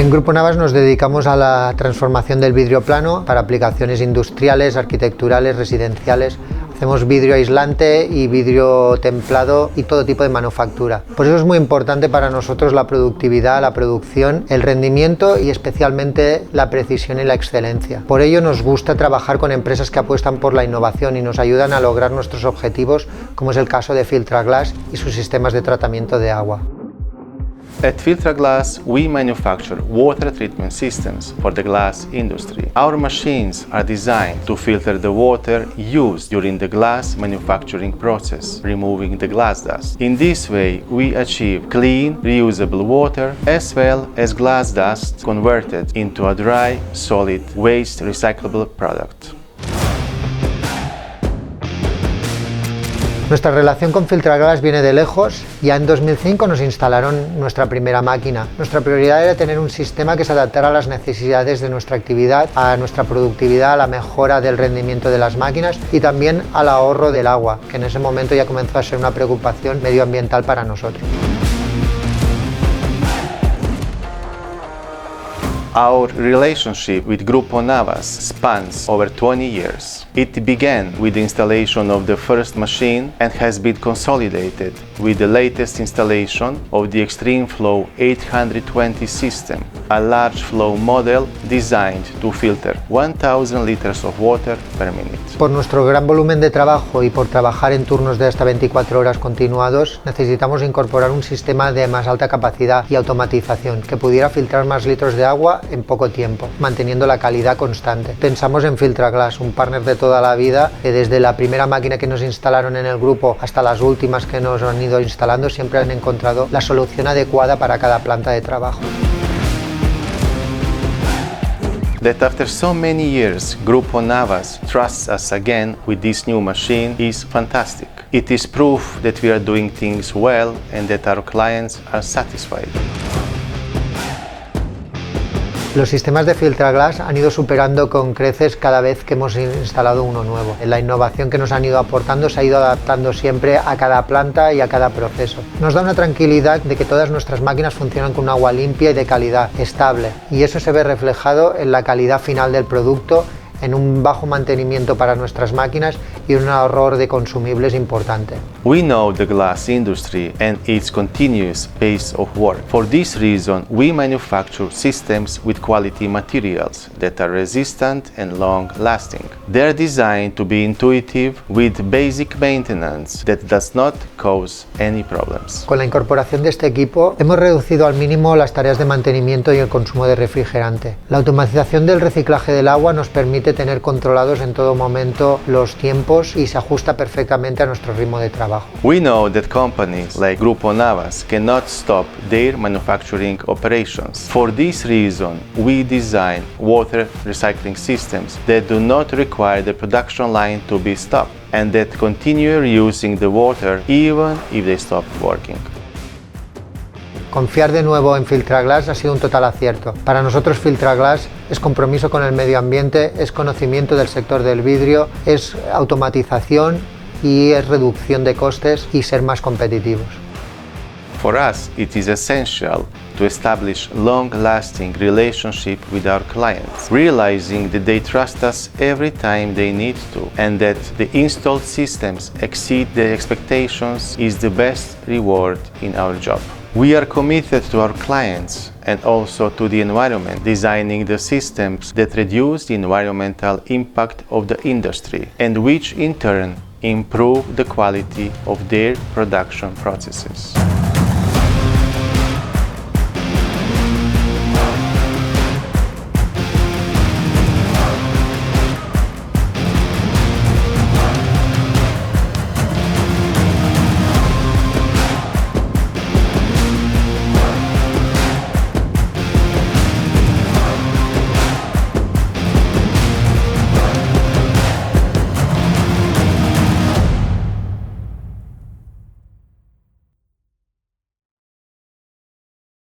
En Grupo Navas nos dedicamos a la transformación del vidrio plano para aplicaciones industriales, arquitecturales, residenciales. Hacemos vidrio aislante y vidrio templado y todo tipo de manufactura. Por eso es muy importante para nosotros la productividad, la producción, el rendimiento y especialmente la precisión y la excelencia. Por ello nos gusta trabajar con empresas que apuestan por la innovación y nos ayudan a lograr nuestros objetivos, como es el caso de Filtraglass y sus sistemas de tratamiento de agua. At Filtraglass, we manufacture water treatment systems for the glass industry. Our machines are designed to filter the water used during the glass manufacturing process, removing the glass dust. In this way, we achieve clean, reusable water as well as glass dust converted into a dry, solid, waste recyclable product. Nuestra relación con Filtraglass viene de lejos. Ya en 2005 nos instalaron nuestra primera máquina. Nuestra prioridad era tener un sistema que se adaptara a las necesidades de nuestra actividad, a nuestra productividad, a la mejora del rendimiento de las máquinas y también al ahorro del agua, que en ese momento ya comenzó a ser una preocupación medioambiental para nosotros. Our relationship with Grupo Navas spans over 20 years. It began with the installation of the first machine and has been consolidated with the latest installation of the XtremFlow 820 system, a large flow model designed to filter 1,000 liters of water per minute. Por nuestro gran volumen de trabajo y por trabajar en turnos de hasta 24 horas continuados, necesitamos incorporar un sistema de más alta capacidad y automatización que pudiera filtrar más litros de agua en poco tiempo, manteniendo la calidad constante. Pensamos en Filtraglass, un partner de toda la vida, que desde la primera máquina que nos instalaron en el grupo hasta las últimas que nos han ido instalando siempre han encontrado la solución adecuada para cada planta de trabajo. That after so many years, Grupo Navas trusts us again with this new machine is fantastic. It is proof that we are doing things well and that our clients are satisfied. Los sistemas de Filtraglass han ido superando con creces cada vez que hemos instalado uno nuevo. La innovación que nos han ido aportando se ha ido adaptando siempre a cada planta y a cada proceso. Nos da una tranquilidad de que todas nuestras máquinas funcionan con agua limpia y de calidad, estable, y eso se ve reflejado en la calidad final del producto, en un bajo mantenimiento para nuestras máquinas y un ahorro de consumibles importante. We know the glass industry and its continuous pace of work. For this reason, we manufacture systems with quality materials that are resistant and long-lasting. They're designed to be intuitive with basic maintenance that does not cause any problems. Con la incorporación de este equipo, hemos reducido al mínimo las tareas de mantenimiento y el consumo de refrigerante. La automatización del reciclaje del agua nos permite tener controlados en todo momento los tiempos y se ajusta perfectamente a nuestro ritmo de trabajo. We know that companies like Grupo Navas cannot stop their manufacturing operations. For this reason, we design water recycling systems that do not require the production line to be stopped and that continue reusing the water even if they stop working. Confiar de nuevo en Filtraglass ha sido un total acierto. Para nosotros Filtraglass es compromiso con el medio ambiente, es conocimiento del sector del vidrio, es automatización y es reducción de costes y ser más competitivos. For us, it is essential to establish long-lasting relationship with our clients, realizing that they trust us every time they need to, and that the installed systems exceed their expectations is the best reward in our job. We are committed to our clients and also to the environment, designing the systems that reduce the environmental impact of the industry and which in turn improve the quality of their production processes.